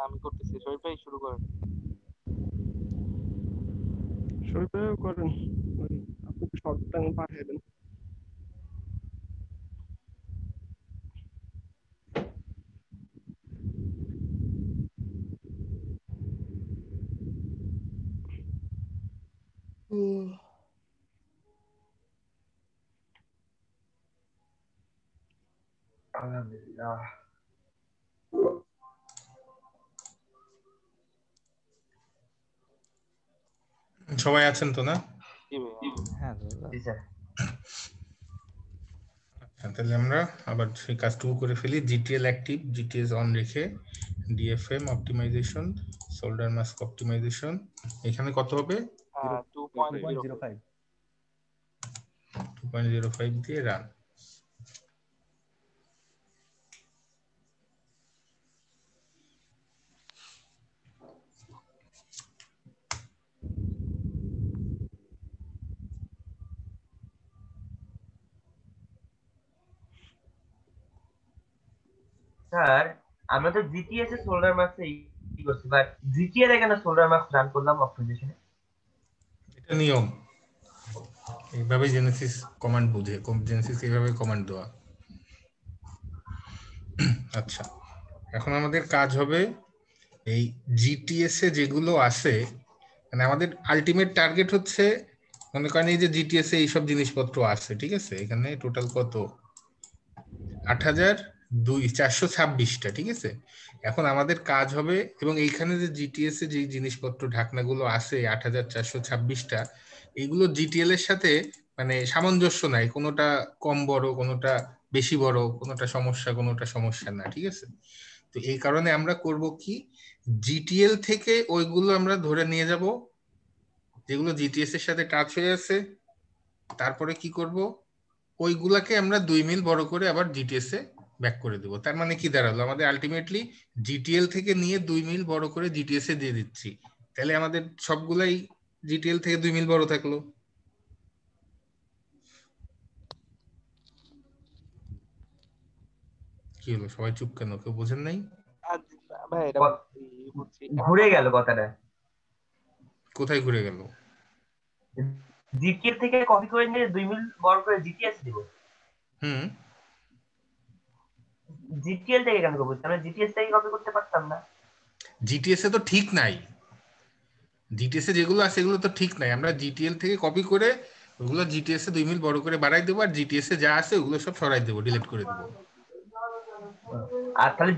আমি করতেছি, শরীফ ভাই শুরু করেন। শরীফ ভাইও করেন, আপনি শর্ট টাইম পাঠিয়ে দেন। আলহামদুলিল্লাহ। সবাই আছেন তো না? জি ভাই। হ্যাঁ জি স্যার। তাহলে আমরা আবার সেই কাজটুকু করে ফেলি। জিটিএল অ্যাক্টিভ, জিটিএস অন রেখে DFM optimization, solder mask optimization, এখানে কত হবে? 2.05 2.05 দিয়ে রান। স্যার আমরা তো জিটিএস এর সোল্ডার মার্কস ই করছি, বাট জিটিএল এ কেন সোল্ডার মার্কস রান করলাম অপটিমাইজেশনে? এটা নিয়ম, এইভাবে জেনেসিস কমান্ড বুঝে, জেনেসিস এইভাবে কমান্ড দেওয়া। আচ্ছা, এখন আমাদের কাজ হবে এই জিটিএস এ যেগুলো আছে, মানে আমাদের আলটিমেট টার্গেট হচ্ছে, মনে করেন এই যে জিটিএস এ এইসব জিনিসপত্র আছে, ঠিক আছে, এখানে টোটাল কত 8,426টা, ঠিক আছে। এখন আমাদের কাজ হবে, এবং এইখানে যে জিটিএস এ যে জিনিসপত্র ঢাকনাগুলো আছে 8,426টা, এইগুলো জিটিএল এর সাথে মানে সামঞ্জস্য নাই, কোনোটা কম বড়, কোনোটা বেশি বড়, কোনোটা সমস্যা না, ঠিক আছে। তো এই কারণে আমরা করব কি, জিটিএল থেকে ওইগুলো আমরা ধরে নিয়ে যাব যেগুলো জিটিএস এর সাথে টাচ হয়ে আছে, তারপরে কি করব, ওইগুলাকে আমরা 2 মিল বড় করে আবার জিটিএস এ ব্যাক করে দেবো। তার মানে কি দাঁড়ালো, আমাদের আলটিমেটলি জিটিএল থেকে নিয়ে 2 মিল বড় করে জিটিএস এ দিয়ে দিচ্ছি, তাহলে আমাদের সবগুলাই জিটিএল থেকে 2 মিল বড় থাকলো। কি হলো, সবাই চুপ কেন, কেউ বোঝেন নাই? ভাই এটা বুঝছি, ঘুরে গেল কথাটা। কোথায় ঘুরে গেল? জিটিএল থেকে কপি করে নিয়ে 2 মিল বড় করে জিটিএস দিব। হুম, জিটিএল থেকে কেন কপি? আমরা জিটিএস থেকে কপি করতে পারতাম না? জিটিএস এ তো ঠিক নাই, জিটিএস এ যেগুলো আছে এগুলো তো ঠিক নাই, আমরা জিটিএল থেকে কপি করে ওগুলো জিটিএস এ 2 মিল বড় করে বাড়াই দেবো, আর জিটিএস এ যা আছে ওগুলো সব সরাই দেবো, ডিলিট করে দেবো। আর তাহলে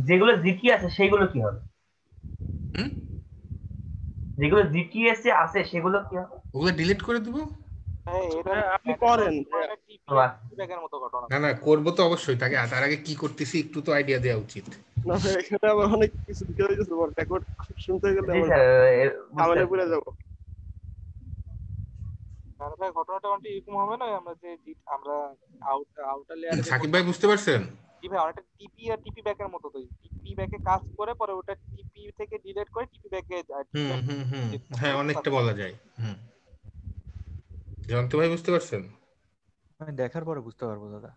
যেগুলো জিটি আছে সেগুলো কি হবে? হুম, যেগুলো জিটিএস এ আছে সেগুলো কি হবে? ওগুলো ডিলিট করে দেবো। আপনি করেন ব্যাগের মতো ঘটনা। না না, করবো তো অবশ্যই, তার আগে কি করতেছি একটু তো আইডিয়া দেওয়া উচিত। না ভাই, এখানে আবার অনেক কিছু দিতে হইতেছে, রেকর্ড শুনতে গেলে জি আবার স্যার, ঝামেলা পড়ে যাবো। ভাই ঘটনাটা অনেকটা এরকম হবে না, আমরা যে আমরা আউটার লেয়ারে যে সাকিব ভাই বুঝতে পারছেন? জি ভাই, অনেকটা টিপি আর টিপি ব্যাকের মতো, তো টিপি ব্যাকে কাজ করে পরে ওটা টিপি থেকে ডিলিট করে টিপি ব্যাকে হ্যাঁ, অনেকটা বলা যায়। জয়ন্ত ভাই বুঝতে পারছেন? আমি দেখার পরে বুঝতে পারবো দাদা।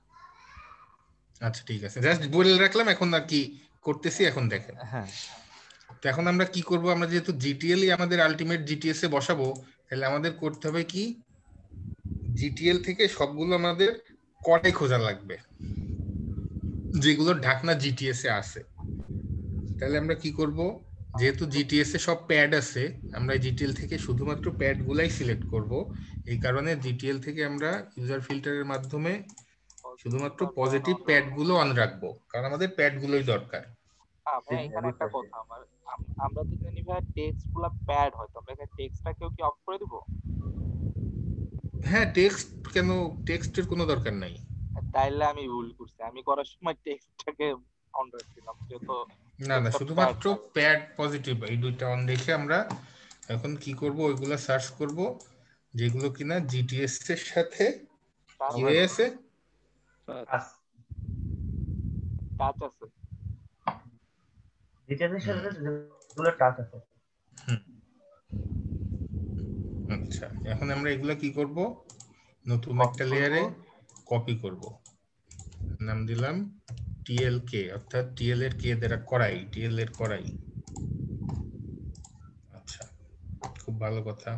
আচ্ছা ঠিক আছে, জাস্ট বলে রাখলাম, এখন আর কি করতেছি এখন দেখেন। হ্যাঁ, তো এখন আমরা কি করব, আমরা যেহেতু জিটিএল ই আমাদের আলটিমেট জিটিএস এ বসাবো, তাহলে আমাদের করতে হবে কি, জিটিএল থেকে সবগুলো আমাদের কটাই খোঁজা লাগবে যেগুলো ঢাকনা জিটিএস এ আছে। তাহলে আমরা কি করব, যেহেতু জিটিএস এ সব প্যাড আছে, আমরা জিটিএল থেকে শুধুমাত্র প্যাড গুলাই সিলেক্ট করব। এই কারণে জিটিএল থেকে আমরা ইউজার ফিল্টারের মাধ্যমে শুধুমাত্র পজিটিভ প্যাড গুলো অন রাখবো, কারণ আমাদের প্যাড গুলোই দরকার। ভাই এখানে একটা কথা, আমরা তো জানি ভাই টেক্সট গুলা প্যাড হয়, তো আমরা এখানে টেক্সটটাকেও কি অফ করে দিব? হ্যাঁ, টেক্সট কেন, টেক্সটের কোনো দরকার নাই। তাইলে আমি ভুল করছি, আমি করার সময় টেক্সটটাকে অন রাখছিলাম, যেহেতু না না, শুধুমাত্র প্যাড পজিটিভ এই দুইটা অন রেখে আমরা এখন কি করব, ওইগুলা সার্চ করব যেগুলো কিনা জিটিএস এর সাথে কি হয়ে আছে, টাচ আছে, জিটিএস এর সাথে যেগুলো টাচ আছে। আচ্ছা, এখন আমরা এগুলা কি করব, নতুন একটা লেয়ারে কপি করব, নাম দিলাম টিএলকে অর্থাৎ টিএল এর কে দ্বারা করাই, টিএল এর করাই। আচ্ছা, খুব ভালো কথা।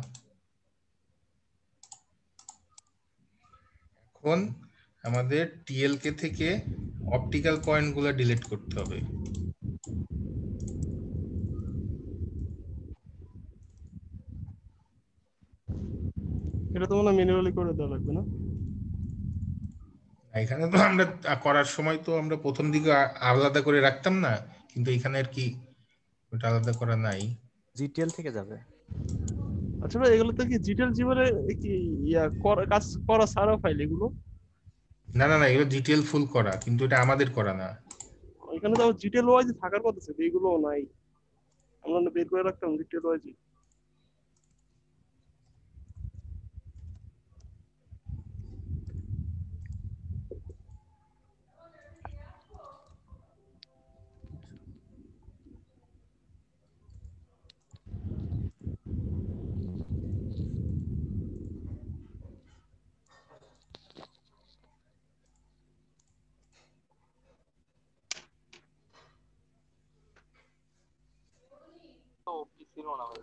এখন আমাদের টিএলকে থেকে অপটিক্যাল পয়েন্টগুলো ডিলিট করতে হবে। এটা তো মনে হয় ম্যানুয়ালি করে দেওয়া লাগবে না? এখানে তো আমরা করার সময় তো আমরা প্রথম দিকে আলাদা করে রাখতাম না, কিন্তু এখানে আর কি ওটা আলাদা করা নাই। জিটিএল থেকে যাবে। আচ্ছা ভাই, এগুলো তো কি জিটেল জীবনে কি কাজ করা ছাড়া ফাইল এগুলো? না না না, এগুলো ডিটেল ফুল করা, কিন্তু এটা আমাদের করা না। এখানে তো জিটেল ওয়াইজ থাকার কথা ছিল, এগুলো নাই। আমরা না বের করে রাখতাম জিটেল ওয়াইজ। তো ওপি ছিল না ভাই।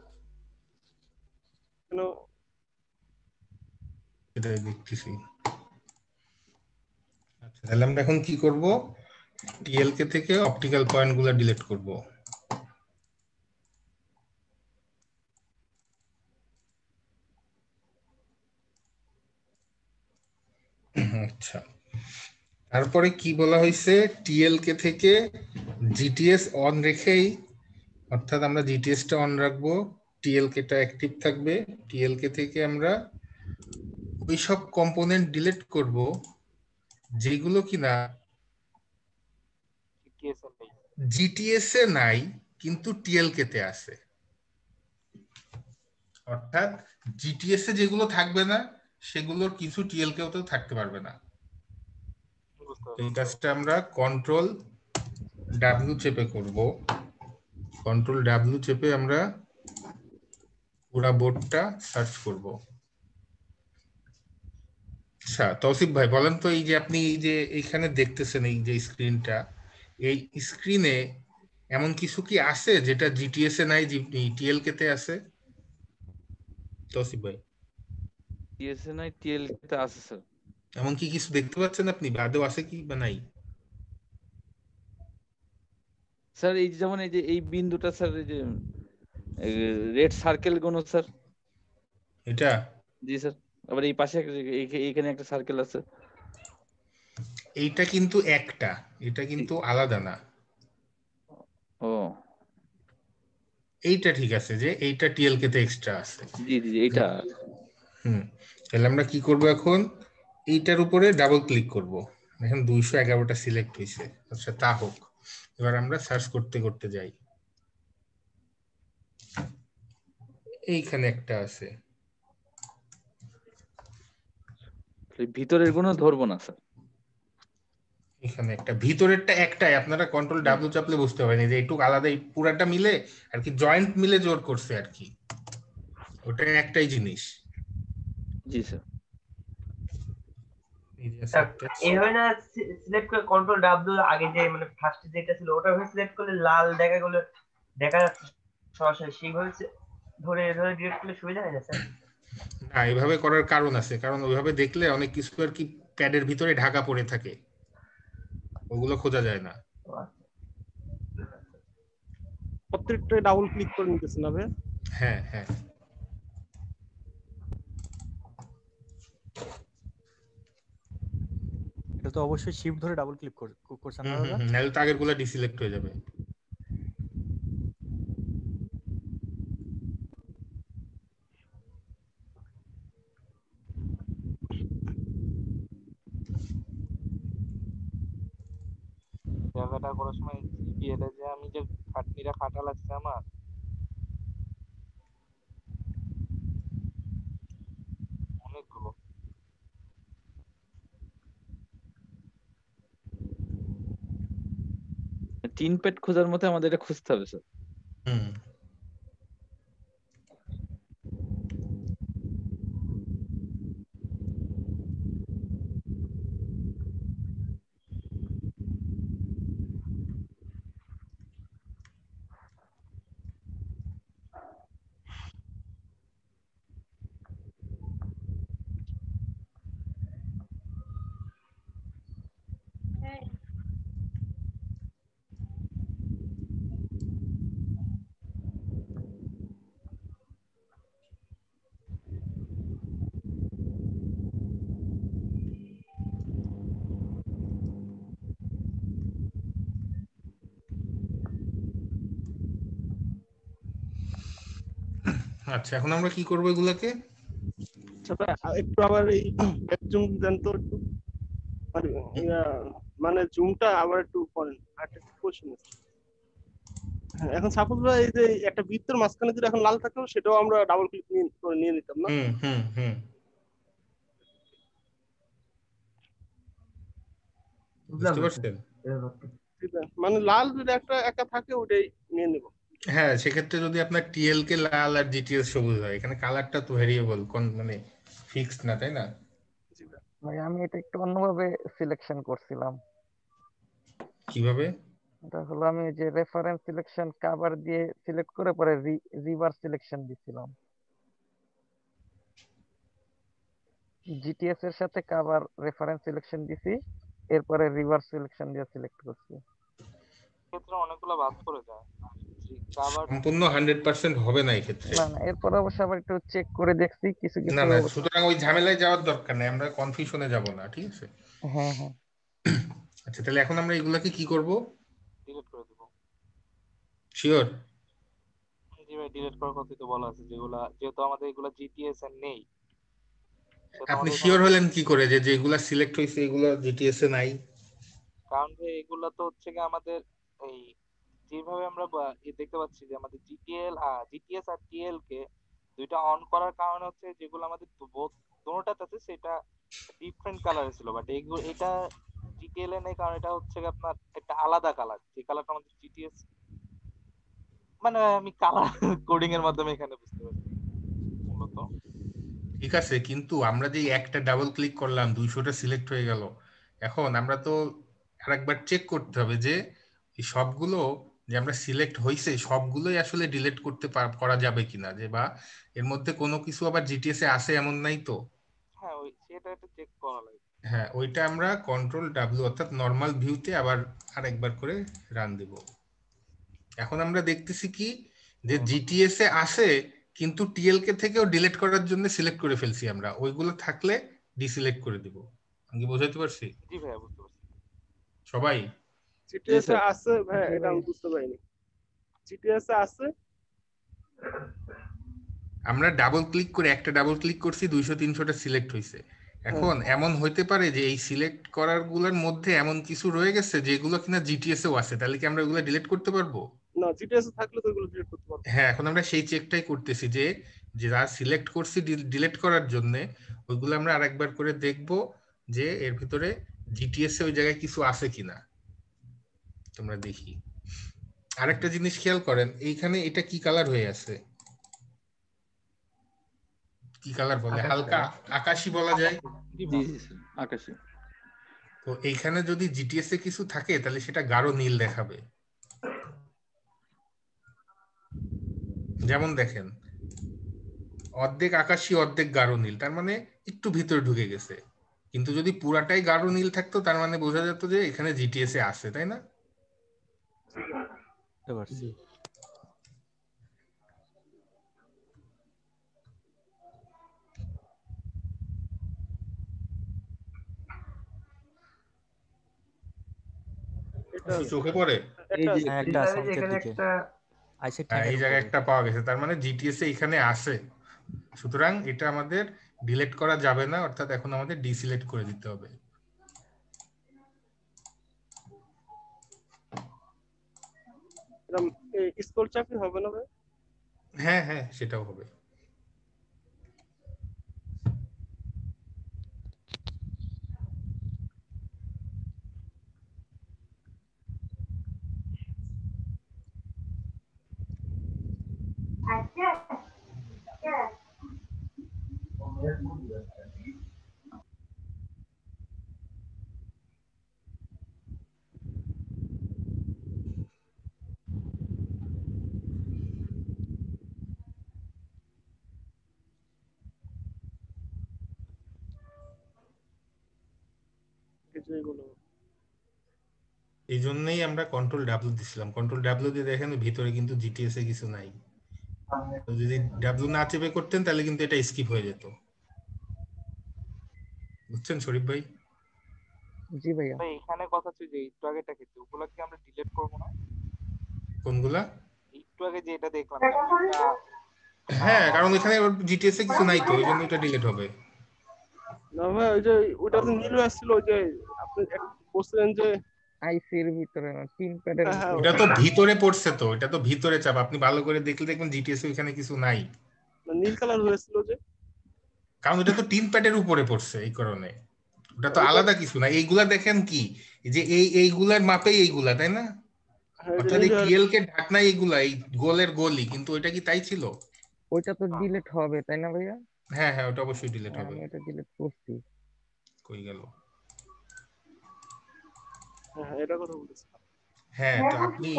কেন? এটাই দেখতেছি। আচ্ছা, তাহলে আমরা এখন কি করব? টিএলকে থেকে অপটিক্যাল পয়েন্টগুলো ডিলিট করব। আচ্ছা, তারপরে কি বলা হয়েছে? টিএলকে থেকে জিটিএস অন রেখেই, অর্থাৎ আমরা জিটিএসটা অন রাখবো, টিএলকেটা অ্যাক্টিভ থাকবে। টিএলকে থেকে আমরা ওই সব কম্পোনেন্ট ডিলিট করব যেগুলো কিনা জিটিএস এ নাই কিন্তু টিএলকে তে আছে। অর্থাৎ জিটিএস এ যেগুলো থাকবে না সেগুলোর কিছু টিএলকেও তো থাকতে পারবে না। এই কাজটা আমরা কন্ট্রোল ডাব্লিউ চেপে করব। কন্ট্রোল ডাব্লিউ চেপে আমরা পুরা বোর্ডটা সার্চ করব। আচ্ছা তৌসিফ ভাই, বলেন তো, এই যে আপনি এই যে এইখানে দেখতেছেন এই যে স্ক্রিনটা, এই স্ক্রিনে এমন কিছু কি আছে যেটা জিটিএস এ নাই, টিএলকে তে আছে? তৌসিফ ভাই, টিএসএ নাই টিএলকে তে আছে স্যার। এমন কি কিছু দেখতে পাচ্ছেন আপনি, বা আদৌ আছে কি বা নাই? স্যার এই যেমন এই যে এই বিন্দুটা স্যার, এই যে রেড সার্কেল কোন স্যার? এটা জি স্যার। আবার এই পাশে এইখানে একটা সার্কেল আছে। এইটা কিন্তু একটা, এটা কিন্তু আলাদা না। ও এইটা ঠিক আছে, যে এইটা টিএলকে তে এক্সট্রা আছে। জি জি এইটা। তাহলে আমরা কি করব এখন? এইটার উপরে ডাবল ক্লিক করব। এখন 211টা সিলেক্ট হয়েছে। আচ্ছা তা হোক, এবার আমরা সার্চ করতে করতে যাই। এইখানে একটা আছে। ভিতরের কোনো ধরবো না স্যার। এখানে একটা, ভিতরেরটা একটাই, আপনারা কন্ট্রোল ডাব্লিউ চাপলে বুঝতে পারেন যে এইটুকু আলাদা, এই পুরাটা মিলে আর কি, জয়েন্ট মিলে জোর করছে আর কি, ওটা একটাই জিনিস। জি স্যার। এইভাবে না সিলেক্ট করে কন্ট্রোল ডাব্লিউ আগে যে মানে ফার্স্ট যেটা ছিল ওটা ভাবে সিলেক্ট করলে লাল দেখাগুলো দেখা যাচ্ছে সরাসরি, সেইভাবে ধরে ধরে ডিরেক্ট করলে সুবিধা হয় না স্যার? না, এইভাবে করার কারণ আছে, কারণ ওইভাবে দেখলে অনেক কিছু আর কি প্যাডের ভিতরে ঢাকা পড়ে থাকে, ওগুলো খোঁজা যায় না। প্রত্যেকটা ডাবল ক্লিক করে নিতেছেন না ভাই? হ্যাঁ হ্যাঁ, এটা তো অবশ্যই শিফট ধরে ডাবল ক্লিক করছেন না দাদা? নাহলে তো আগের গুলা ডিসিলেক্ট হয়ে যাবে। জায়গাটা করার সময় জিপিএল এ যে আমি যে খাটনিটা খাটা লাগছে আমার, অনেকগুলো। তিন পেট খোঁজার মতো আমাদের এটা খুঁজতে হবে স্যার। হুম, আচ্ছা এখন আমরা কি করবো এগুলাকে? আচ্ছা ভাই, একটু আবার এই জুম দেন তো একটু, মানে মানে জুমটা আবার একটু করেন। আরেকটা কোশ্চেন আছে। হ্যাঁ, এখন সাপোজ ভাই এই যে একটা বৃত্তের মাঝখানে যদি এখন লাল থাকতো, সেটাও আমরা ডাবল ক্লিক করে নিয়ে নিতাম না? হুম হুম হুম বুঝলাম বুঝতে না পারছেন? ঠিক আছে, মানে লাল যদি একটা একা থাকে ওটাই নিয়ে নিব। হ্যাঁ সেক্ষেত্রে যদি আপনার টিএল কে লাল আর জিটিএস সবুজ হয়, এখানে কালারটা তো ভেরিয়েবল, কোন মানে ফিক্সড না, তাই না? জি ভাই। ভাই আমি এটা একটু অন্যভাবে সিলেকশন করছিলাম। কিভাবে? এটা হলো আমি যে রেফারেন্স সিলেকশন কভার দিয়ে সিলেক্ট করে পরে রিভার্স সিলেকশন দিছিলাম। জিটিএস এর সাথে কভার রেফারেন্স সিলেকশন দিছি, এরপরে রিভার্স সিলেকশন দিয়ে সিলেক্ট করছি। ক্ষেত্রে অনেকগুলো বাদ পড়ে যায়। কভার সম্পূর্ণ 100% হবে না এই ক্ষেত্রে। না না, এরপরে অবশ্য আবার একটু চেক করে দেখছি কিছু না কিছু। না, সুতরাং ওই ঝামেলায় যাওয়ার দরকার নেই, আমরা কনফিউশনে যাব না, ঠিক আছে? হ্যাঁ হ্যাঁ। আচ্ছা তাহলে এখন আমরা এগুলাকে কি করব? ডিলিট করে দেবো। শিওর? জি ভাই, ডিলিট করার কথাই তো বলা আছে, যেগুলা যেহেতু আমাদের এগুলা জিটিএস এর নেই, সেটা আপনি আমাদের এখানে, শিওর হলেন কি করে যে যেগুলা সিলেক্ট হয়েছে এগুলো জিটিএস এ নাই? কারণ ভাই এগুলা তো হচ্ছে কি আমাদের এই যেভাবে আমরা দেখতে পাচ্ছি যে আমাদের জিটিএস আর টিএল কে দুইটা অন করার কারণে হচ্ছে যেগুলো আমাদের দুটোটাতে আছে সেটা ডিফারেন্ট কালারে ছিল, বাট এটা জিটিএল এ নেই, কারণ এটা হচ্ছে কি আপনার একটা আলাদা কালার, যে কালারটা আমাদের জিটিএস, মানে আমি কালার কোডিং এর মাধ্যমে এখানে বুঝতে পারছি মূলত। ঠিক আছে, কিন্তু আমরা যে একটা ডাবল ক্লিক করলাম 200টা সিলেক্ট হয়ে গেল, এখন আমরা তো আরেকবার চেক করতে হবে যে এই সবগুলো যে আমরা সিলেক্ট হয়েছে সবগুলোই আসলে ডিলিট করা যাবে কিনা, যে বা এর মধ্যে কোনো কিছু আবার জিটিএস এ আছে এমন নাই তো। হ্যাঁ, ওই সেটা একটা চেক করা লাগে। হ্যাঁ ওইটা আমরা কন্ট্রোল ডাব্লিউ অর্থাৎ নর্মাল ভিউতে আবার আরেকবার করে রান দেব। এখন আমরা দেখতেছি কি যে জিটিএস এ আছে, কিন্তু টিএল কে থেকেও ডিলিট করার জন্য সিলেক্ট করে ফেলছি আমরা, ওইগুলো থাকলে ডিসিলেক্ট করে দিব। আমি কি বোঝাতে পারছি জি ভাইয়া, বুঝতে পারছি। সবাই? জি জিটিএস এ স্যার। আছে ভাই, জি এটা ভাই। আমি বুঝতে পারিনি। জিটিএস এ আছে। আমরা ডাবল ক্লিক করে একটা ডাবল ক্লিক করছি 200-300টা সিলেক্ট হয়েছে। এখন এমন হইতে পারে যে এই সিলেক্ট করার গুলোর মধ্যে এমন কিছু রয়ে গেছে যেগুলো কিনা জিটিএস এও আছে, তাহলে কি আমরা ওগুলো ডিলিট করতে পারবো? না, জিটিএস এ থাকলে তো এগুলো ডিলিট করতে পারবো। হ্যাঁ এখন আমরা সেই চেকটাই করতেছি যে যে যা সিলেক্ট করছি ডিলিট করার জন্য ওইগুলো আমরা আরেকবার করে দেখব যে এর ভিতরে জিটিএস এ ওই জায়গায় কিছু আছে কিনা। তোমরা দেখি আরেকটা জিনিস খেয়াল করেন, এইখানে এটা কি কালার হয়ে আছে? কি কালার বলে? হালকা আকাশি বলা যায়। জি জি ভাইয়া। জি স্যার, আকাশী। তো এইখানে যদি জিটিএস এ কিছু থাকে তাহলে সেটা গাঢ় নীল দেখাবে। যেমন দেখেন অর্ধেক আকাশি অর্ধেক গাঢ় নীল, তার মানে একটু ভিতরে ঢুকে গেছে। কিন্তু যদি পুরাটাই গাঢ় নীল থাকতো তার মানে বোঝা যেত যে এখানে জিটিএস এ আছে, তাই না? বুঝতে পারছি। এটা কিছু চোখে পড়ে? এই একটা যে হ্যাঁ, একটা আছে নিচের এখানে দিকে একটা আইসের হ্যাঁ ঠ্যাঙের এই জায়গায় উপরে। একটা পাওয়া গেছে, তার মানে জিটিএস এ এখানে আছে। সুতরাং এটা আমাদের ডিলিট করা যাবে না, অর্থাৎ এখন আমাদের ডিসিলেক্ট করে দিতে হবে। স্কোর চাপি হবে না ভাই? হ্যাঁ হ্যাঁ সেটাও হবে। কিছু এগুলো এই জন্যই আমরা কন্ট্রোল ডাব্লিউ দিছিলাম। কন্ট্রোল ডাব্লিউ দিয়ে দেখেন ভিতরে কিন্তু জিটিএস এ কিছু নাই। তো যদি ডাব্লিউ না চেপে করতেন তাহলে কিন্তু এটা স্কিপ হয়ে যেত। বুঝছেন শরীফ ভাই? জি ভাইয়া। ভাই এখানে কথা হচ্ছে যে একটু আগেটা ক্ষেত্রে ওগুলো কি আমরা ডিলিট করবো না? কোনগুলা? একটু আগে যে এটা দেখলাম যে আমরা একটা হ্যাঁ, কারণ এখানে জিটিএস এ কিছু নাই তো, ওই জন্য এটা ডিলিট হবে। না ভাই ওই যে ওটা তো নীল আসছিল ওই যে আপনি বলছিলেন যে আইসির ভিতরে না, টিম প্যাডের হ্যাঁ ভিতরে ওটা তো থাকে। ভিতরে পড়ছে, তো এটা তো ভিতরে চাপ, আপনি ভালো করে দেখলে দেখবেন জিটিএস ওইখানে কিছু নাই, নীল কালার হয়েছিল যে কারণ ওটা তো টিন প্যাডের উপরে পড়ছে এই কারণে। ওটা তো ওইটা আলাদা কিছু না, এইগুলা দেখেন কি, এই যে এইগুলার মাপেই এইগুলা, তাই না? হ্যাঁ এটা অর্থাৎ এই নীল টিএল কে ঢাকনা এইগুলা, এই গোলের গোলই, কিন্তু ওইটা কি তাই ছিল? ওইটা তো ডিলিট হবে তাই না ভাইয়া? হ্যাঁ হ্যাঁ, ওটা অবশ্যই ডিলিট হবে। আমি এটা ডিলিট করছি। কই গেল? হ্যাঁ এটা কথা বলতেছি। হ্যাঁ, তো আপনি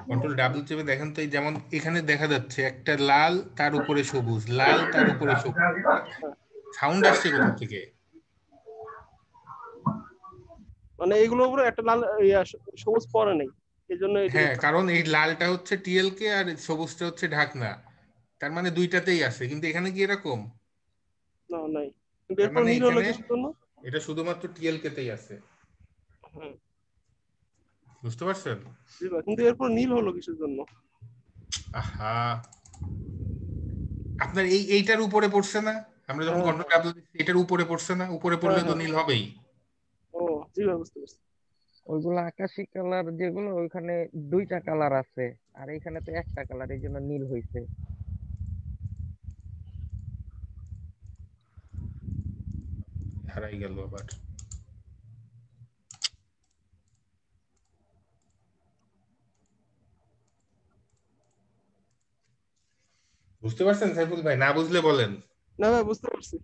কন্ট্রোল ডাব্লিউ চেপে দেখেন তো, এই যেমন এখানে দেখা যাচ্ছে একটা লাল, তার উপরে সবুজ, লাল তার উপরে সবুজ, সাউন্ড আসছে কোথা থেকে? মানে এইগুলোর উপরে একটা লাল সবুজ পরে নেই, এই জন্য এই হ্যাঁ, ডিলেটটা। কারণ এই লালটা হচ্ছে টিএল কে আর সবুজটা হচ্ছে ঢাকনা, তার মানে দুইটাতেই আছে, কিন্তু এখানে কি এরকম? না নাই, কিন্তু তার এরপর মানে নীল হলো এখানে কিসের জন্য? এটা শুধুমাত্র টিএল কেতেই আছে, হ্যাঁ বুঝতে পারছেন? জি ভাই, কিন্তু এরপর নীল হলো কিসের জন্য? আহা, আপনার এইটার উপরে পড়ছে না, আমরা যখন হ্যাঁ কন্ট্রোল ডাব্লিউ দিচ্ছি এটার উপরে পড়ছে না, উপরে হ্যাঁ পড়লে তো হ্যাঁ নীল হবেই। ও জি ভাই বুঝতে পারছি। ওইগুলো আকাশি কালার যেগুলো, ওইখানে দুইটা কালার আছে, আর এইখানে তো একটা কালার, এই জন্য নীল হইছে। হারাই গেল আবার। বুঝতে পারছেন সাইফুল ভাই? না বুঝলে বলেন। না ভাই বুঝতে পারছি।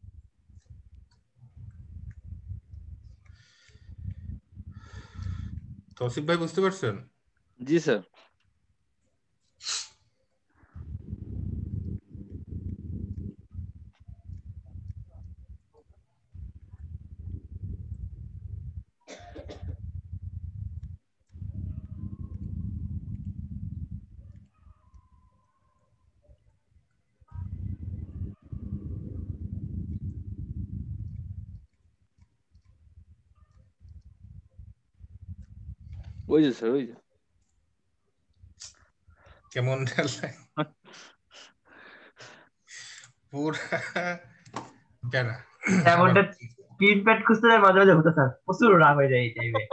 তৌসিফ ভাই বুঝতে পারছেন? জি স্যার। ওই যে স্যার, ওই যে কেমন পুরা যারা আবার এমনটা টিম প্যাড খুঁজতে যায় মাঝে মাঝে হতো স্যার, প্রচুর রাগ হয়ে যায় এই টাইমে।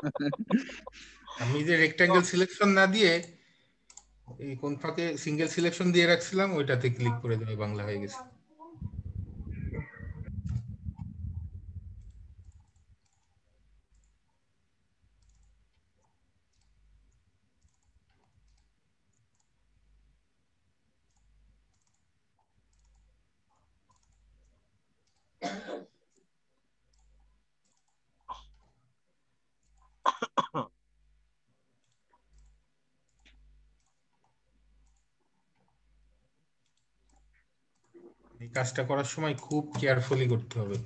আমি যে রেক্টাঙ্গেল সিলেকশন না দিয়ে এই কোন ফাঁকে সিঙ্গেল সিলেকশন দিয়ে রাখছিলাম, ওইটাতে ক্লিক করে দেবে, বাংলা হয়ে গেছে। এই কাজটা করার সময় খুব কেয়ারফুলি করতে হবে।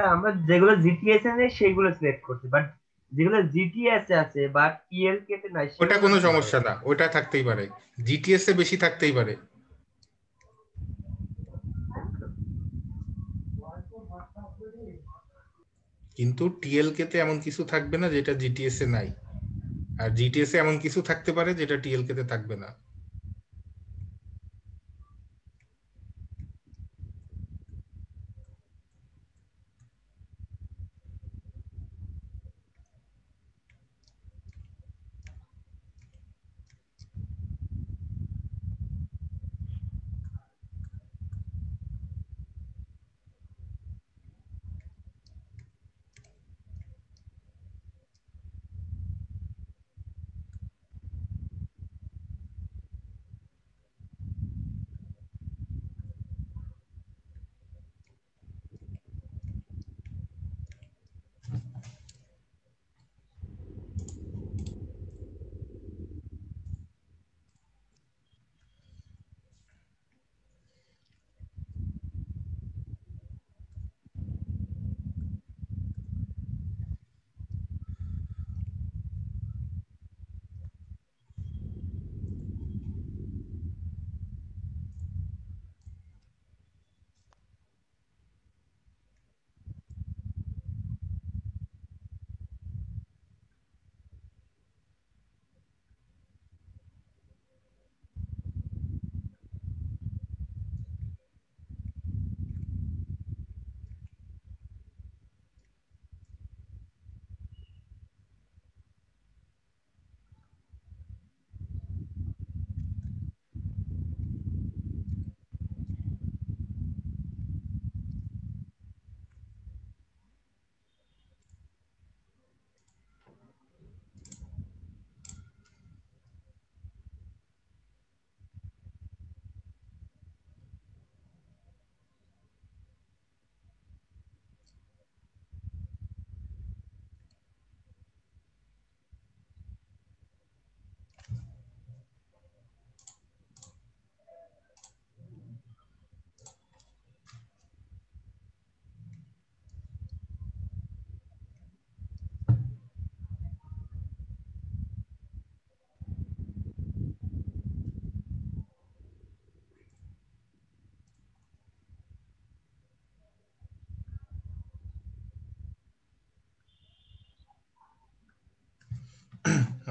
হ্যাঁ, আমরা যেগুলো জিটিএস এ নেই সেগুলো সিলেক্ট করছি, বাট যেগুলো জিটিএস এ আছে বাট ইএলকে তে নাই ওটা সেগুলো কোনো কিভাবে? সমস্যা না, ওটা থাকতেই পারে, জিটিএস এ বেশি থাকতেই পারে, কিন্তু টিএলকে তে এমন কিছু থাকবে না যেটা জিটিএস এ নাই, আর জিটিএস এ এমন কিছু থাকতে পারে যেটা টিএলকে তে থাকবে না।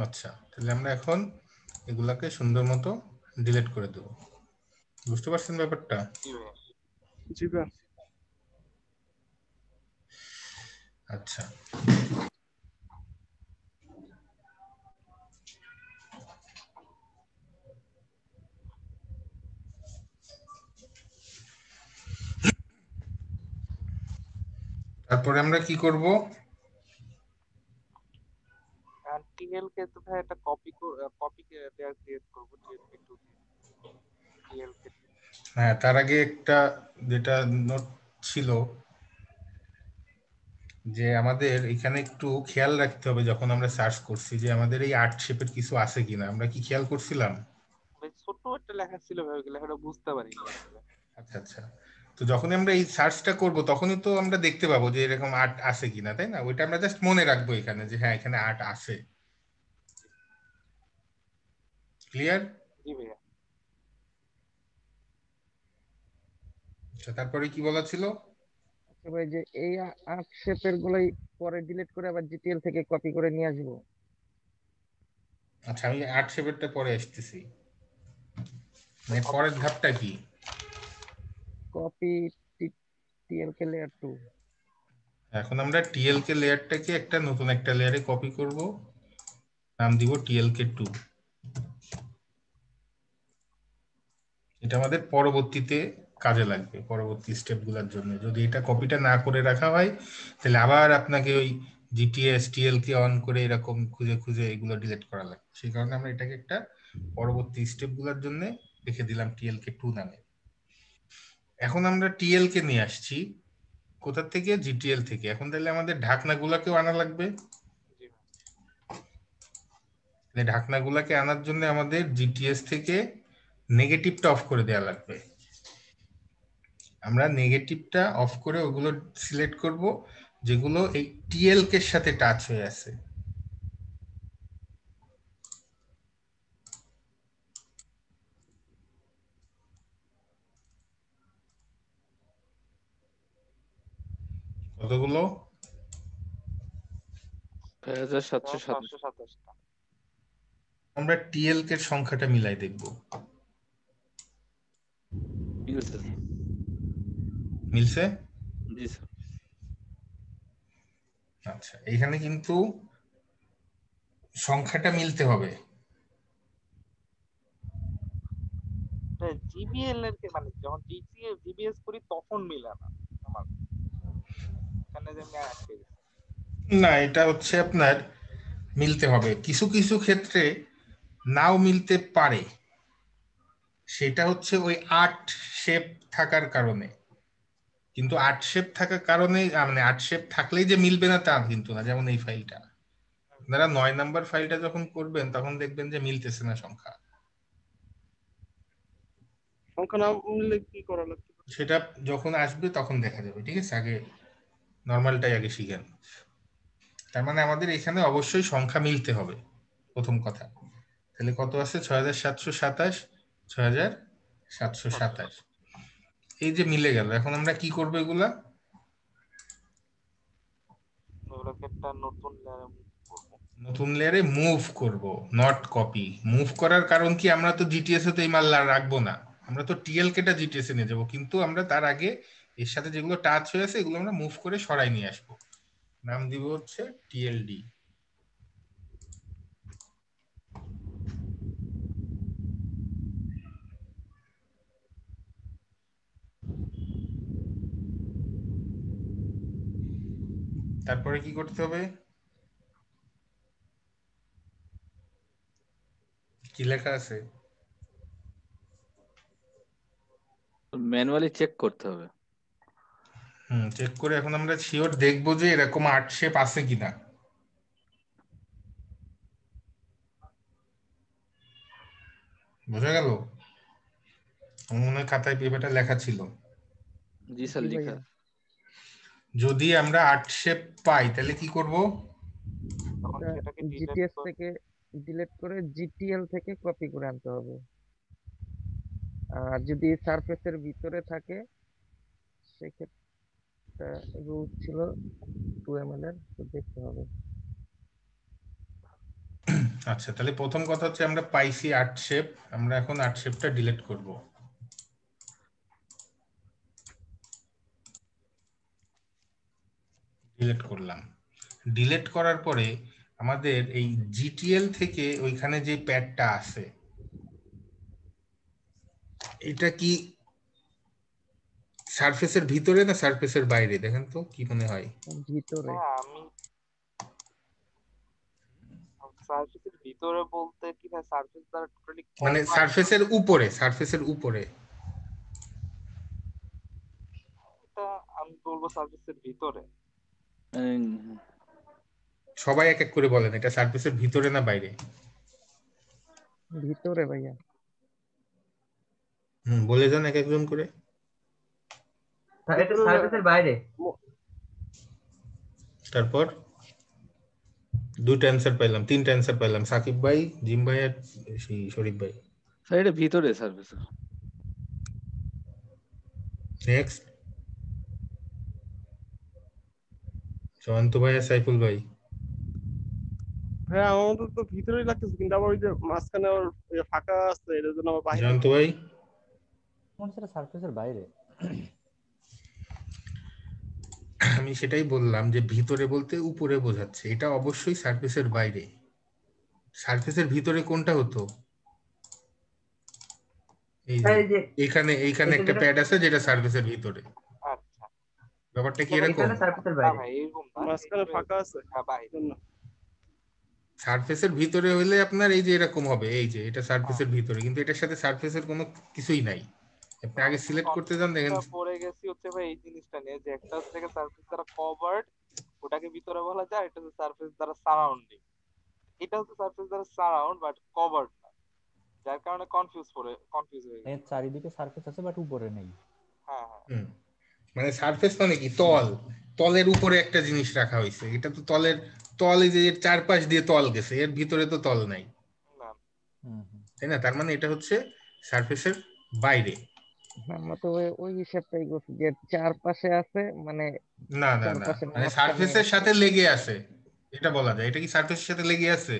আচ্ছা, তাহলে আমরা এখন এগুলাকে সুন্দর মতো ডিলিট করে দেব। বুঝতে পারছেন ব্যাপারটা? জি ভাইয়া। জি ভাই। আচ্ছা, তারপরে আমরা কি করব? টিএল কে তো ভাই একটা কপি দেওয়ার ক্রিয়েট করব টিএল কে 2 দিয়ে। টিএল কে হ্যাঁ, তার আগে একটা যেটা নোট ছিল যে আমাদের এখানে একটু খেয়াল রাখতে হবে যখন আমরা সার্চ করছি যে আমাদের এই আর্ট শেপের কিছু আছে কিনা। আমরা কি খেয়াল করছিলাম? ভাই ছোট একটা লেখা ছিল ভাই, ওই লেখাটা বুঝতে পারিনি আসলে। আচ্ছা আচ্ছা, তো যখন আমরা এই সার্চটা করব তখনই তো আমরা দেখতে পাবো যে এরকম আর্ট আছে কিনা, তাই না? ওইটা আমরা জাস্ট মনে রাখবো এখানে যে হ্যাঁ এখানে আর্ট আছে। ক্লিয়ার? জি ভাইয়া। আচ্ছা, তারপরে কি বলা ছিল? আচ্ছা ভাই, যে এই আর্ট শেপের গুলাই পরে ডিলিট করে আবার জিটিএল থেকে কপি করে নিয়ে আসবো। আচ্ছা, আমি আর্ট শেপেরটা পরে আসতেছি। ভাই মানে কপি পরের টু। ধাপটা কি? কপি টিএল কে লেয়ার 2। এখন আমরা টিএলকে লেয়ারটাকে একটা নতুন একটা লেয়ারে কপি করব, নাম দিব টিএলকে 2। এটা আমাদের পরবর্তীতে কাজে লাগবে, পরবর্তী স্টেপগুলোর জন্য। যদি এটা কপিটা না করে রাখা হয় তাহলে আবার আপনাকে ওই জিটিএস টিএলকে অন করে এরকম খুঁজে খুঁজে এগুলো ডিলিট করা লাগবে। সেই কারণে আমরা এটাকে একটা পরবর্তী স্টেপগুলোর জন্য রেখে দিলাম টিএলকে 2 নামে। এখন আমরা টিএলকে নিয়ে আসছি কোথা থেকে? জিটিএল থেকে। এখন তাহলে আমাদের ঢাকনাগুলোকেও আনা লাগবে। জি ভাই। ঢাকনাগুলোকে আনার জন্য আমাদের জিটিএস থেকে নেগেটিভটা অফ করে দেওয়া লাগবে। আমরা নেগেটিভটা অফ করে ওগুলো সিলেক্ট করব যেগুলো এই টিএলকে এর সাথে টাচ হয়ে আছে। কতগুলো? 6727। 727টা। আমরা টিএলকে এর সংখ্যাটা মিলাই দেখব। মিলছে। মিলছে? জি স্যার। আচ্ছা, এখানে কিন্তু সংখ্যাটা মিলতে হবে। জিবিএল এর মানে যখন জিবিএস করি তখন মিলে না আমার, এখানে যে আমি আটকে গেছি। না, এটা হচ্ছে আপনার মিলতে হবে। কিছু কিছু ক্ষেত্রে নাও মিলতে পারে, সেটা হচ্ছে ওই আর্ট শেপ থাকার কারণে। কিন্তু আর্ট শেপ থাকার কারণে মানে আর্ট শেপ থাকলেই যে মিলবে না তা কিন্তু না। যেমন এই ফাইলটা, আপনারা 9 নাম্বার ফাইলটা যখন করবেন তখন দেখবেন যে মিলতেছে না সংখ্যা। সংখ্যা না মিললে কি করা লাগবে? সেটা যখন আসবে তখন দেখা যাবে, ঠিক আছে? আগে নর্মালটাই আগে শিখেন। তার মানে আমাদের এখানে অবশ্যই সংখ্যা মিলতে হবে, প্রথম কথা। তাহলে কত আছে? 6727, 6727। এই যে মিলে গেল, এখন আমরা কি করবো? এগুলা এগুলোকে একটা নতুন লেয়ারে মুভ করবো। নতুন লেয়ারে মুভ করব, নট কপি। মুভ করার কারণ কি? আমরা তো জিটিএস এ তো এই মাল রাখবো না, আমরা তো টিএল কেটা জিটিএস এ নিয়ে যাবো। কিন্তু আমরা তার আগে এর সাথে যেগুলো টাচ হয়ে আছে এগুলো আমরা মুভ করে সরাই নিয়ে আসবো। নাম দিব হচ্ছে টিএলডি। তারপরে কি করতে হবে? কি লেখা আছে? ম্যানুয়ালি চেক করতে হবে। চেক করে এখন আমরা শিওর দেখবো যে এরকম আর্ট শেপ আছে কিনা। বোঝা গেল? আমার মনে হয় খাতায় পেপারটা লেখা ছিল। জি স্যার, জি লেখা। ভাইয়া। যদি আমরা আর্ট শেপ পাই তাহলে কি করব? তখন এটা সেটাকে ডিলিট জিটিএস করে। থেকে ডিলিট করে জিটিএল থেকে কপি করে আনতে হবে। আর যদি সারফেসের ভিতরে থাকে সেক্ষেত্রে রুট ছিল 2 ml এর, তো দেখতে হবে। আচ্ছা, তাহলে প্রথম কথা হচ্ছে আমরা পাইছি আর্ট শেপ, আমরা এখন আর্ট শেপটা ডিলিট করব। ডিলিট করলাম। ডিলিট করার পরে আমাদের এই জিটিএল থেকে ওইখানে যে প্যাডটা আছে, এটা কি সারফেসের ভিতরে না সারফেসের বাইরে? দেখেন তো কি মনে হয়। ভিতরে। হ্যাঁ, আমি সার্ফেসের ভিতরে বলতে কি ভাই, সার্ফেস দ্বারা টোটালি মানে কভার। সারফেসের উপরে, সারফেসের উপরে। এটা আমি বলবো সার্ফেসের ভিতরে। সবাই এক এক করে বলেন, এটা সারফেসের ভিতরে না বাইরে? ভিতরে ভাইয়া। বলে যান এক একজন করে। এটা সার্ফেসের বাইরে। তারপর দুইটা অ্যান্সার পাইলাম, তিনটা অ্যান্সার পাইলাম, সাকিব ভাই, জিম ভাই আর শরীফ ভাই। স্যার এটা ভিতরে সার্ভিসের। নেক্সট জয়ন্ত ভাই আর সাইফুল ভাই। হ্যাঁ আমাদের তো ভিতরেই লাগতেছে, কিন্তু আবার ওই যে মাঝখানে ওর ফাঁকা আছে, এটার জন্য আবার বাইরে। জয়ন্ত ভাই মনে হচ্ছে সার্ফেসের বাইরে। আমি সেটাই বললাম যে ভিতরে বলতে উপরে বোঝাচ্ছে, এটা অবশ্যই সারফেসের বাইরে। সারফেসের ভিতরে কোনটা হতো? এই যে এইখানে এইখানে একটা প্যাড আছে যেটা সারফেসের ভিতরে। আচ্ছা, ব্যাপারটা কি এটা এরকম? সার্ফেসের না বাইরে। ভাই এরকম না, মাঝখানে ফাঁকা আছে বাইরে। জন্য। সারফেসের ভিতরে হইলে আপনার এই যে এরকম হবে, এই যে এটা সারফেসের ভিতরে, কিন্তু এটার সাথে সারফেসের কোনো কিছুই নাই। আপনি আগে সিলেক্ট করতে যান, দেখেন। পড়ে গেছি হচ্ছে ভাই এই জিনিসটা নিয়ে, যে একটা হচ্ছে সারফেস দ্বারা কভার্ড, ওটাকে ভিতরে বলা যায়, এটা হচ্ছে সারফেস দ্বারা সারাউন্ডিং। এটা হচ্ছে সারফেস দ্বারা সারাউন্ড বাট কভার্ড না, যার কারণে কনফিউজ হয়ে গেছে। চারিদিকে সার্ফেস আছে বাট উপরে নেই। হ্যাঁ হ্যাঁ, মানে সারফেস মানে কি? তল, তলের উপরে একটা জিনিস রাখা হয়েছে। এটা তো তলের তল, এই যে এর চারপাশ দিয়ে তল গেছে, এর ভিতরে তো তল নাই, না তাই না? তার মানে এটা হচ্ছে সারফেসের বাইরে। আমরা তো ওই হিসাবটাই করছি যে চারপাশে আছে, মানে না না না, চারপাশের মানে মাঝখানে সারফেসের আছে। সাথে লেগে আছে, এটা বলা যায়। এটা কি সারফেসের সাথে লেগে আছে?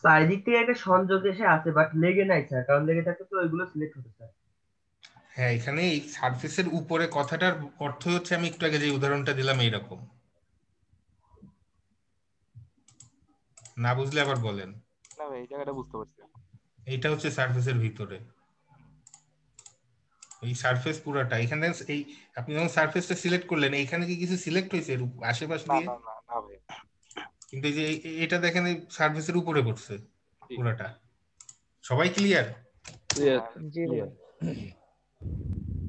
চারিদিক থেকে একটা সংযোগ এসে আছে বাট লেগে নাই স্যার, কারণ লেগে থাকলে তো ওইগুলো সিলেক্ট হতো স্যার। হ্যাঁ, এখানে এই সারফেসের উপরে কথাটার অর্থ হচ্ছে, আমি একটু আগে যে উদাহরণটা দিলাম এইরকম। না বুঝলে আবার বলেন। না ভাই, এই জায়গাটা বুঝতে পারছি। এইটা হচ্ছে সারফেসের ভিতরে, এই সারফেস পুরাটা। এখানে এই আপনি যখন সারফেসটা সিলেক্ট করলেন, এইখানে কি কিছু সিলেক্ট হয়েছে এর আশেপাশে না দিয়ে? না না না ভাই। কিন্তু এই যে এটা দেখেন, এই সারফেসের উপরে পড়ছে জি। পুরাটা। সবাই ক্লিয়ার? ক্লিয়ার। জি ভাইয়া।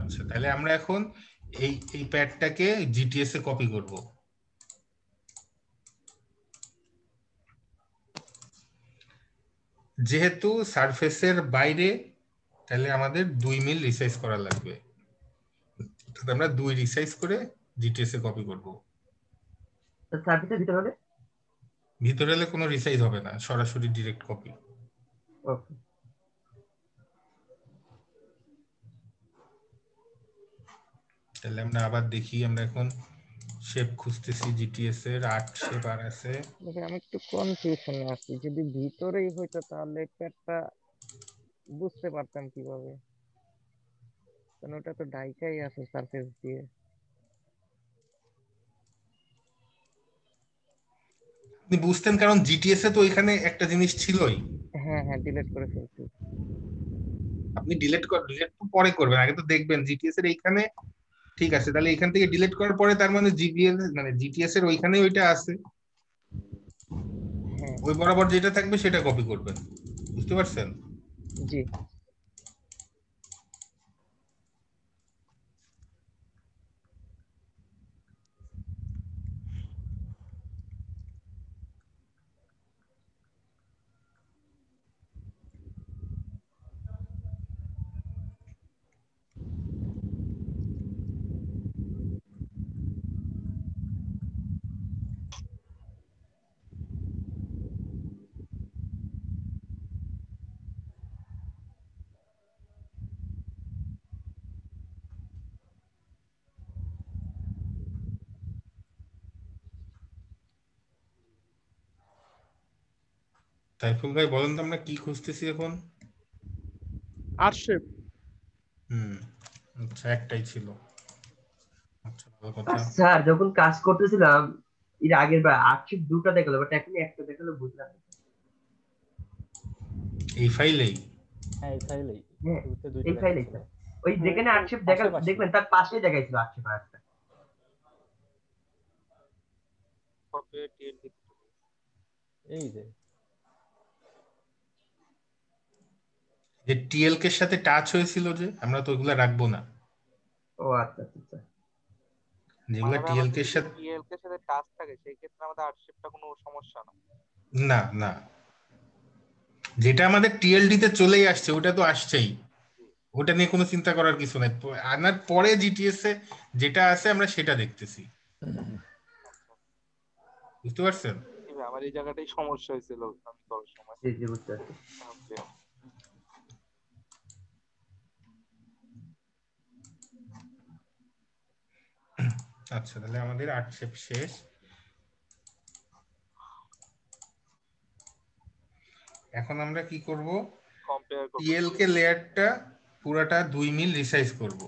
আচ্ছা, তাহলে আমরা এখন এই প্যাডটাকে জিটিএস এ কপি করব। যেহেতু সারফেসের বাইরে, তাহলে আমাদের 2 মিল রিসাইজ করা লাগবে। তাহলে আমরা 2 রিসাইজ করে জিটিএস এ কপি করব। সার্ফেসের ভিতরে হলে ভিতরে হলে কোনো রিসাইজ হবে না, সরাসরি ডিরেক্ট কপি। ওকে। তাহলে আমরা আবার দেখি, আমরা এখন শেপ খুঁজতেছি, জিটিএস এর 8 শেপ আর আছে। আমি একটু কনফিউশনে আছি, যদি ভিতরেই হইতো তাহলে প্যাডটা বুঝতে পারতাম কিভাবে, কারণ ওটা তো ঢাইকাই আছে সারফেস দিয়ে। আপনি বুঝতেন, কারণ জিটিএস এ তো এখানে একটা জিনিস ছিলই। হ্যাঁ হ্যাঁ, ডিলিট করে ফেলছি। আপনি ডিলিট তো পরে করবেন, আগে তো দেখবেন জিটিএস এর এইখানে। ঠিক আছে, তাহলে এখান থেকে ডিলিট করার পরে তার মানে জিপিএল মানে জিটিএস এর ওইখানে ওইটা আছে, হ্যাঁ ওই বরাবর যেটা থাকবে সেটা কপি করবেন। বুঝতে পারছেন? জি। সাইফুল ভাই বলেন তো আমরা কি খুঁজতেছি এখন? আর্টশেপ। আচ্ছা, একটাই ছিল। আচ্ছা, ভালো কথা। স্যার যখন কাজ করতেছিলাম এর আগের বার আর্টশিট দুটো দেখালো, বাট এখন একটা দেখালো, বুঝলাম না। এই ফাইলেই? হ্যাঁ এই ফাইলেই হ্যাঁ শুরুতে দুইটা এই ফাইলে দেখাচ্ছিল। স্যার, ওই যেখানে একটু আর্টশিট দেখা পাশাপাশি দেখবেন তার পাশেই দেখাইছিল আর্টশিট আরেকটা। Software TLD. এই যে যে টিএলকে এর সাথে টাচ হয়েছিল, যে আমরা তো ওগুলা রাখবো না, ও আচ্ছা আচ্ছা আচ্ছা। যেগুলা মানে টিএলকে আমাদের এর যদি সাথে। টিএলকে এর সাথে টাচ থাকে সেই ক্ষেত্রে আমাদের আর্টশিপটা কোনো সমস্যা না। না না, যেটা আমাদের টিএলডি তে চলেই আসছে ওটা তো আসছেই, ওটা নিয়ে কোনো চিন্তা করার কিছু নাই। আনার পরে জিটিএস এ যেটা আছে আমরা সেটা দেখতেছি, বুঝতে পারছেন? জি ভাই, আমার এই জায়গাটাই সমস্যা হয়েছিল আমি করার সময়। জি জি বুঝতে পারছি। ওকে। আচ্ছা, তাহলে আমাদের আর্টশেপ শেষ। এখন আমরা কি করব? কম্পেয়ার করব টিএলকে লেয়ারটা পুরাটা 2 মিল রিসাইজ করব।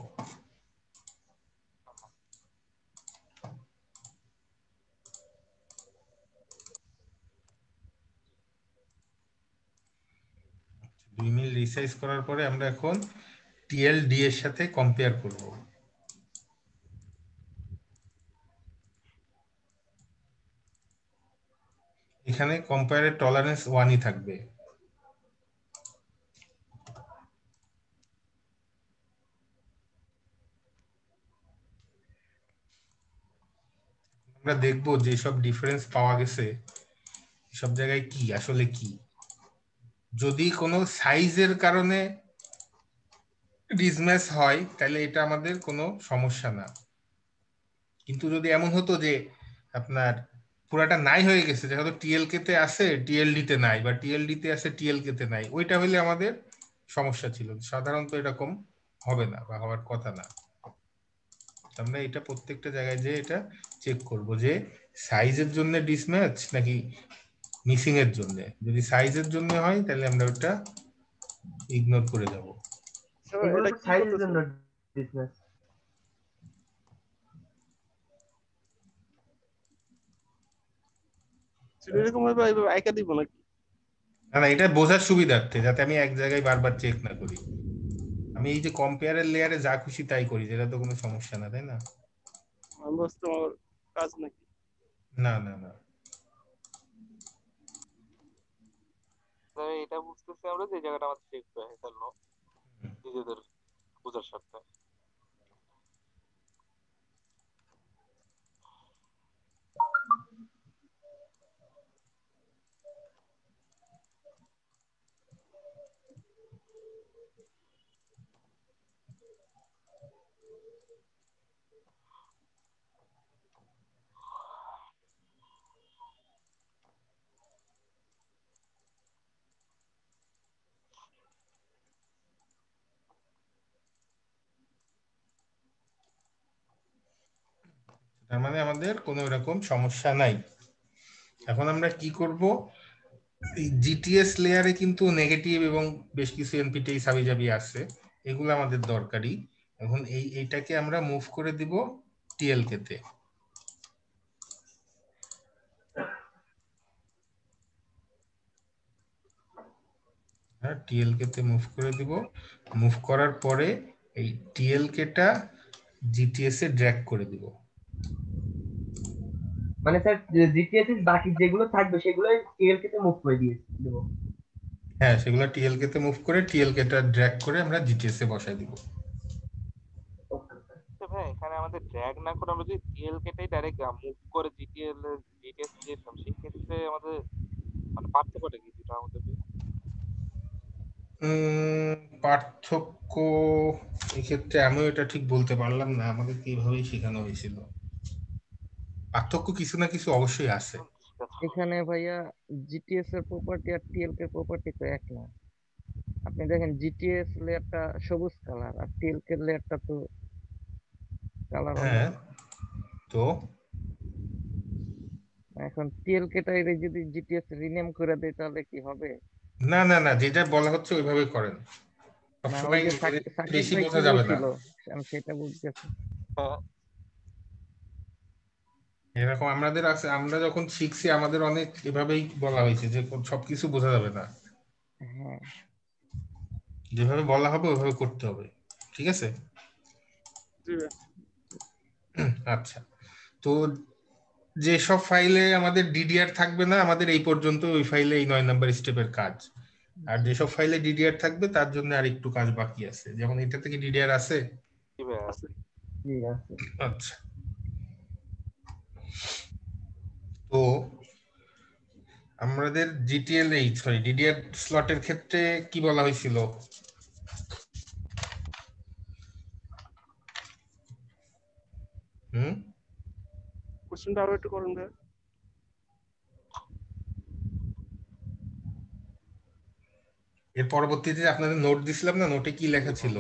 দুই মিল রিসাইজ করার পরে আমরা এখন টিএলডি এর সাথে কম্পেয়ার করব। এখানে কম্পেয়ারের টলারেন্স 1ই থাকবে। আমরা দেখব যে সব ডিফারেন্স পাওয়া গেছে সব জায়গায় কি আসলে কি। যদি কোনো সাইজের কারণে ডিসম্যাচ হয় তাহলে এটা আমাদের কোনো সমস্যা না, কিন্তু যদি এমন হতো যে আপনার পুরাটা নাই হয়ে গেছে, যে হয়তো টিএলকে তে আছে টিএলডি তে নাই, বা টিএলডি তে আছে টিএলকে তে নাই, ওইটা হইলে আমাদের সমস্যা ছিল। সাধারণত এরকম হবে না বা হওয়ার কথা না। আমরা এটা প্রত্যেকটা জায়গায় যে এটা চেক করব যে সাইজের জন্য ডিসম্যাচ নাকি মিসিং এর জন্য। যদি সাইজের জন্য হয় তাহলে আমরা ওটা ইগনোর করে যাব। এগুলো এটা তো কি সাইজের করতেছে? জন্য বিজনেস। এরকম ভাবে এইভাবে আইকা দিব নাকি? না না, এটা বোঝার সুবিধার্থে, যাতে আমি এক জায়গায় বারবার চেক না করি। আমি এই যে কম্পেয়ারের লেয়ারে যা খুশি তাই করি, যেটা তো কোনো সমস্যা না, তাই না? আমি বুঝতে আমার কাজ নাকি? না না না। তবে এটা বুঝতেছি আমরা যে এই জায়গাটা আমাদের চেক হয়ে গেল নিজেদের বোঝার সাথে। তার মানে আমাদের কোনো এরকম সমস্যা নাই। এখন আমরা কি করব? এই জিটিএস লেয়ারে কিন্তু নেগেটিভ এবং বেশ কিছু এনপিটিআই সাবিজাবি আছে, এগুলো আমাদের দরকারি। এখন এইটাকে আমরা মুভ করে দিব টিএলকে তে। হ্যাঁ, টিএলকে তে মুভ করে দিব। মুভ করার পরে এই টিএলকে টা জিটিএস এ ড্র্যাগ করে দিব। মানে স্যার জিটিএস বাকি যেগুলো থাকবে সেগুলো টিএলকে তে মুভ করে দিয়ে দেবো। হ্যাঁ, সেগুলো টিএলকে তে মুভ করে টিএলকে টা ড্র্যাগ করে আমরা জিটিএস এ বসাই দিব। তো ভাই এখানে আমাদের ড্র্যাগ না করে আমরা যদি টিএলকে টাই ডাইরেক্ট মুভ করে জিটিএস যেতাম, সেই ক্ষেত্রে আমাদের মানে পার্থক্যটা কি দুটার মধ্যে? পার্থক্য এক্ষেত্রে আমিও এটা ঠিক বলতে পারলাম না, আমাদের এইভাবেই শেখানো হয়েছিল। পার্থক্য কিছু না কিছু অবশ্যই আছে। এখানে ভাইয়া জিটিএস এর প্রপার্টি আর টিএলকে এর প্রপার্টি তো এক না। আপনি দেখেন জিটিএস লেয়ারটা সবুজ কালার আর টিএলকে লেয়ারটা তো কালার অন্য। হ্যাঁ, তো এখন টিএলকে টাইরে যদি জিটিএস রিনেম করে দেয় তাহলে কি হবে? না না না, যেটা বলা হচ্ছে ওইভাবে করেন, না ওই সবসময় যে সাকিব বেশি ভাই বোঝা কি যাবে না। বলছিল আমি সেটা বলতেছি। এরকম আমাদের আছে, আমরা যখন শিখছি আমাদের অনেক এভাবেই বলা হয়েছে যে সবকিছু বোঝা যাবে না, হ্যাঁ যেভাবে বলা হবে ওইভাবে করতে হবে, ঠিক আছে? জি ভাই। আচ্ছা, তো যেসব ফাইলে আমাদের ডিডিআর থাকবে না, আমাদের এই পর্যন্ত ওই ফাইলে এই 9 নাম্বার স্টেপের কাজ। আর যেসব ফাইলে ডিডিআর থাকবে তার জন্য আর একটু কাজ বাকি আছে, যেমন এটা থেকে ডিডিআর আছে। জি ভাই আছে। জি আছে। আচ্ছা, তো আমাদের জিটিএল এই সরি ডিডিআর স্লটের ক্ষেত্রে কি বলা হয়েছিল? কোশ্চেনটা আরো একটু করেন ভাই। এর পরবর্তীতে আপনাদের নোট দিছিলাম না, নোটে কি লেখা ছিল?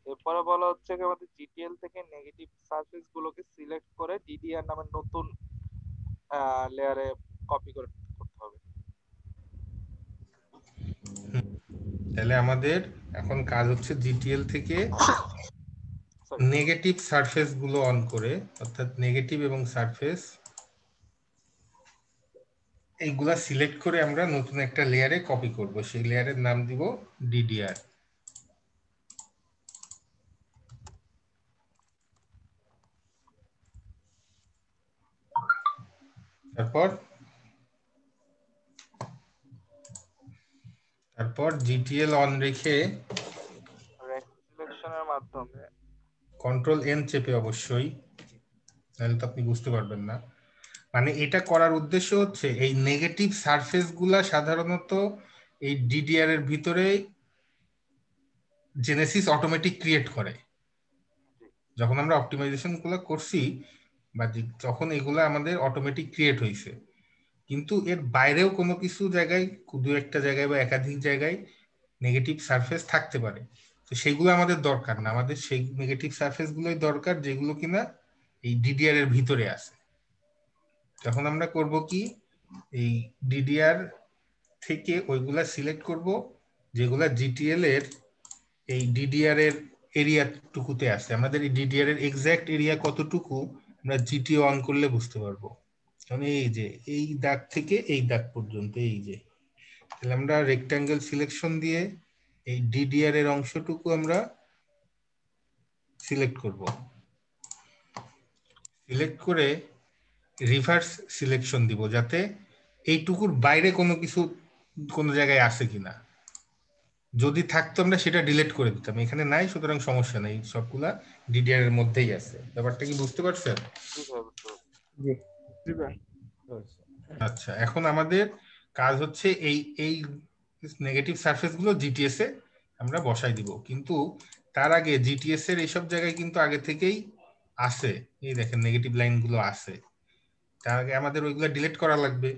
এরপরে বলা হচ্ছে যে আমাদের জিটিএল থেকে নেগেটিভ সারফেস গুলোকে সিলেক্ট করে ডিডিআর নামের নতুন লেয়ারে কপি করে করতে হবে। তাহলে আমাদের এখন কাজ হচ্ছে জিটিএল থেকে নেগেটিভ সারফেস গুলো অন করে, অর্থাৎ নেগেটিভ এবং সারফেস এইগুলা সিলেক্ট করে আমরা নতুন একটা লেয়ারে কপি করব, সেই লেয়ারের নাম দিব ডিডিআর। তারপর জিটিএল অন রেখে সিলেকশনের মাধ্যমে কন্ট্রোল এন চেপে, অবশ্যই তাহলে তো আপনি বুঝতে পারবেন না। মানে এটা করার উদ্দেশ্য হচ্ছে এই নেগেটিভ সারফেস গুলা সাধারণত এই ডিডিআর এর ভিতরে জেনেসিস অটোমেটিক ক্রিয়েট করে। যখন আমরা অপটিমাইজেশন গুলো করছি বা যখন এগুলা আমাদের অটোমেটিক ক্রিয়েট হয়েছে, কিন্তু এর বাইরেও কোনো কিছু জায়গায়, দু একটা জায়গায় বা একাধিক জায়গায় নেগেটিভ সারফেস থাকতে পারে, তো সেগুলো আমাদের দরকার না। আমাদের সেই নেগেটিভ সারফেস গুলোই দরকার যেগুলো কিনা এই ডিডিআর এর ভিতরে আছে। তখন আমরা করব কি, এই ডিডিআর থেকে ওইগুলা সিলেক্ট করব যেগুলা জিটিএল এর এই ডিডিআর এর এরিয়া টুকুতে আছে। আমাদের এই ডিডিআর এর এক্সাক্ট এরিয়া কতটুকু আমরা জিটিও অন করলে বুঝতে পারবো। মানে এই যে এই দাগ থেকে এই দাগ পর্যন্ত, এই যে, তাহলে আমরা রেক্টাঙ্গেল সিলেকশন দিয়ে এই ডিডিআর এর অংশটুকু আমরা সিলেক্ট করব। সিলেক্ট করে রিভার্স সিলেকশন দিব, যাতে এইটুকুর বাইরে কোনো কিছু কোনো জায়গায় আছে কিনা, যদি থাকতো আমরা সেটা ডিলিট করে দিতাম। এখানে নাই, সুতরাং সমস্যা নেই, সবগুলা ডিডিআর এর মধ্যেই আছে। ব্যাপারটা কি বুঝতে পারছেন? জি ভাই বুঝতে পারছি। জি জি ভাই। আচ্ছা, এখন আমাদের কাজ হচ্ছে এই এই নেগেটিভ সারফেস গুলো জিটিএস এ আমরা বসাই দিব, কিন্তু তার আগে জিটিএস এর এইসব জায়গায় কিন্তু আগে থেকেই আছে। এই দেখেন নেগেটিভ লাইন গুলো আছে, তার আগে আমাদের ওইগুলো ডিলিট করা লাগবে।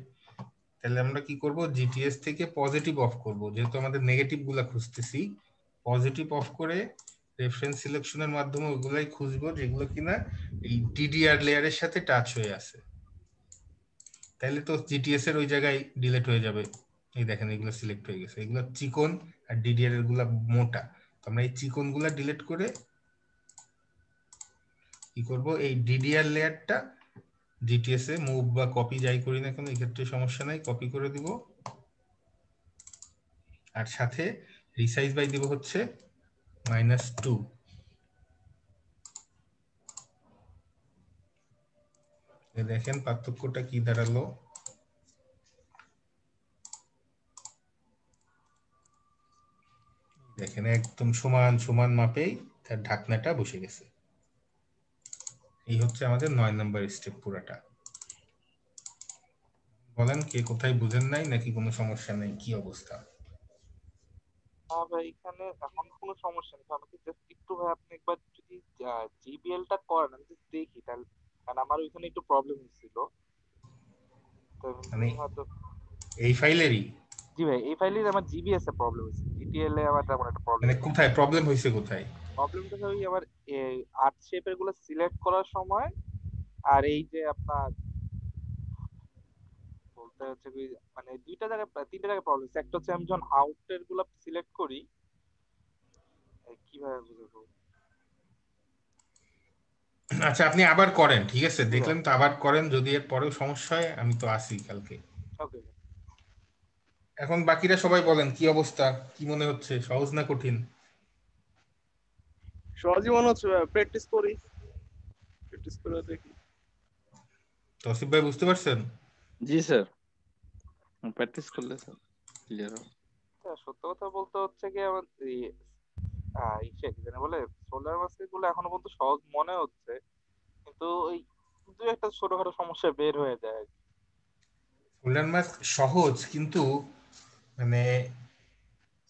তাহলে আমরা কি করব, জিটিএস থেকে পজিটিভ অফ করব, যেহেতু আমাদের নেগেটিভ গুলা খুঁজতেছি। পজিটিভ অফ করে রেফারেন্স সিলেকশনের মাধ্যমে ওইগুলাই খুঁজবো যেগুলো কিনা এই ডিডিআর লেয়ারের সাথে টাচ হয়ে আছে। তাহলে তো জিটিএস এর ওই জায়গায় ডিলিট হয়ে যাবে। এই দেখেন এগুলো সিলেক্ট হয়ে গেছে, এগুলো চিকন আর ডিডিআর এর গুলা মোটা। তো আমরা এই চিকন গুলা ডিলিট করে কি করব, এই ডিডিআর লেয়ারটা জিটিএস এ মুভ বা কপি যাই করি না কেন, এই ক্ষেত্রে সমস্যা নাই, কপি করে দিব। আর সাথে রিসাইজ বাই দিব হচ্ছে -2। দেখেন পার্থক্যটা কি দাঁড়ালো। দেখেন একদম সমান সমান মাপেই তার ঢাকনাটা বসে গেছে। এই হচ্ছে আমাদের 9 নাম্বার স্টেপ পুরাটা। বলেন কে কোথায় বুঝেন নাই, নাকি কোনো সমস্যা নেই, কি অবস্থা? হ্যাঁ ভাই এখানে এখন কোনো সমস্যা নেই, আমাকে জাস্ট একটু ভাই আপনি একবার যদি জিবিএল টা করেন আমি just দেখি তাহলে, কারণ আমার ওইখানে একটু প্রবলেম হচ্ছিল তো মানে হয়তো। এই ফাইলেরই? জি ভাই এই ফাইলে আমার জিবিএস এ প্রবলেম হচ্ছে, জিটিএল এ আমার তেমন একটা প্রবলেম মানে হচ্ছে। কোথায় প্রবলেম হয়েছে, কোথায়? প্রবলেমটা ওই আমার এই আর্ট শেপের গুলো সিলেক্ট করার সময়, আর এই যে আপনার তারপরে হচ্ছে কি মানে তিনটা জায়গায় প্রবলেম। একটা হচ্ছে আমি যখন আউটের গুলা সিলেক্ট করি, কিভাবে বুঝবো? আচ্ছা আপনি আবার করেন, ঠিক আছে, জি ভাই। দেখলেন তো, আবার করেন, যদি এর পরেও সমস্যা হয় আমি তো আসি কালকে। ওকে। এখন বাকিরা সবাই বলেন কি অবস্থা, কি মনে হচ্ছে, সহজ না কঠিন? সহজই মনে হচ্ছে, প্র্যাকটিস করি, প্র্যাকটিস করে দেখি। তসিফ ভাই বুঝতে পারছেন? জি স্যার, প্র্যাকটিস করলে স্যার ক্লিয়ার হবে। সত্য কথা বলতে হচ্ছে কি আমার ইসে কি জানি বলে সোলার মাস্ক গুলো এখনো পর্যন্ত সহজ মনে হচ্ছে, কিন্তু ওই দু একটা ছোটখাটো সমস্যা বের হয়ে যায় আর কি। ফুলার মাস্ক সহজ, কিন্তু মানে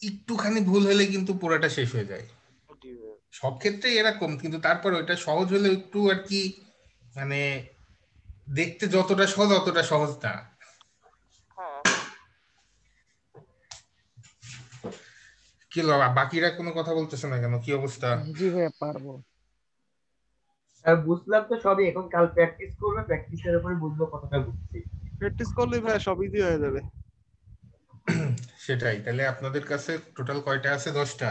একটুখানি ভুল হলে কিন্তু পুরোটা শেষ হয়ে যায়। জি ভাই। সব ক্ষেত্রেই এরকম, কিন্তু তারপর ওইটা সহজ হলে একটু আর কি, মানে দেখতে যতটা সহজ অতটা সহজ না। হ্যাঁ। কি হলো, বাকিরা কোনো কথা বলতেছে না কেন, কি অবস্থা? জি ভাইয়া পারবো। বুঝলাম তো সবই, এখন কাল প্র্যাকটিস করবে, প্র্যাকটিসের উপরে বুঝবো কতটা বুঝছি। প্র্যাকটিস করলে ভাই সব ইজি হয়ে যাবে। সেটাই, তাহলে আপনাদের কাছে টোটাল কয়টা আছে? 10টা?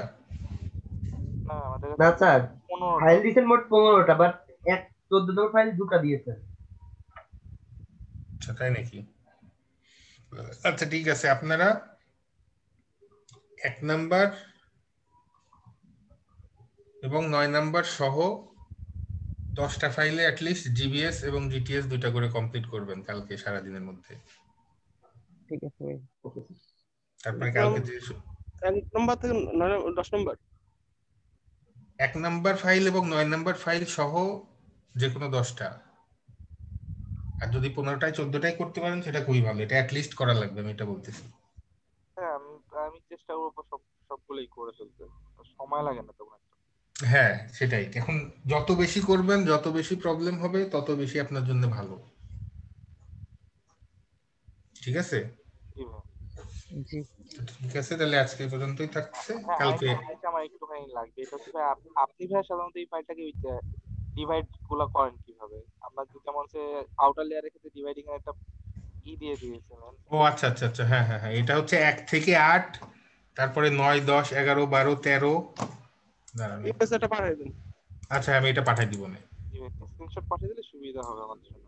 না আমাদের না কাছে স্যার, 15টা। ফাইল দিয়েছেন মোট 15টা, বাট 14 নম্বর ফাইল 2টা দিয়েছেন। আচ্ছা তাই নাকি? আচ্ছা ঠিক আছে, আপনারা 1 নাম্বার এবং 9 নাম্বার সহ 10টা ফাইলে অ্যাটলিস্ট জিবিএস এবং জিটিএস দুইটা করে কমপ্লিট করবেন কালকে সারাদিনের মধ্যে। ঠিক আছে ভাই। তারপরে একদম কালকে যে 1 নম্বর থেকে 10 নম্বর। 1 নাম্বার ফাইল এবং 9 নাম্বার ফাইল সহ যে কোনো 10টা, আর যদি 15টায় 14টাই করতে পারেন সেটা খুবই ভালো, এটা অ্যাটলিস্ট করা লাগবে, আমি এটা বলতেছি। হ্যাঁ আমি চেষ্টা করবো সবগুলোই করে ফেলতে, সময় লাগে না তেমন একটা। হ্যাঁ সেটাই, এখন যত বেশি করবেন যত বেশি প্রবলেম হবে তত বেশি আপনার জন্য ভালো, ঠিক আছে? জি ভাই। জি ঠিক আছে, তাহলে আজকে এই পর্যন্তই থাকছে, হ্যাঁ কালকে। আরেকটা জিনিস আমার একটুখানি লাগবে, এটা হচ্ছে ভাই আপনি ভাই সাধারণত এই ফাইলটাকে ডিভাইড গুলা করেন কিভাবে? আমরা যেমন হচ্ছে আউটার লেয়ারের ক্ষেত্রে ডিভাইডিং এর একটা দিয়ে দিয়েছিলেন। ও আচ্ছা আচ্ছা আচ্ছা, হ্যাঁ হ্যাঁ হ্যাঁ, এটা হচ্ছে 1 থেকে 8, তারপরে 9, 10, 11, 12, 13। দাঁড়ান এই পেজটা পাঠিয়ে দিন। আচ্ছা আমি এটা পাঠাই দিব না। জি ভাই, স্ক্রিনশট পাঠিয়ে দিলে সুবিধা হবে আমাদের জন্য।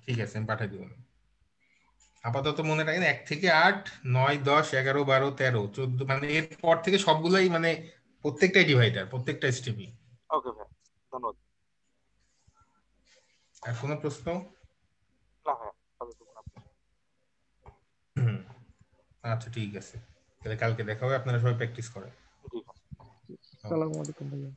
ঠিক আছে, আমি পাঠাই দিব না। আপাতত মনে রাখেন 1 থেকে 8, 9, 10, 11, 12, 13, 14, মানে এর পর থেকে সবগুলাই মানে প্রত্যেকটাই ডিভাইডার, প্রত্যেকটা স্টেপই। ওকে ভাই, ধন্যবাদ। আর কোনো প্রশ্ন? না ভাই, আপাতত না। হুম, আচ্ছা ঠিক আছে, তাহলে কালকে দেখা হবে, আপনারা সবাই প্র্যাকটিস করেন। জি ভাই। আসসালামু আলাইকুম ভাইয়া।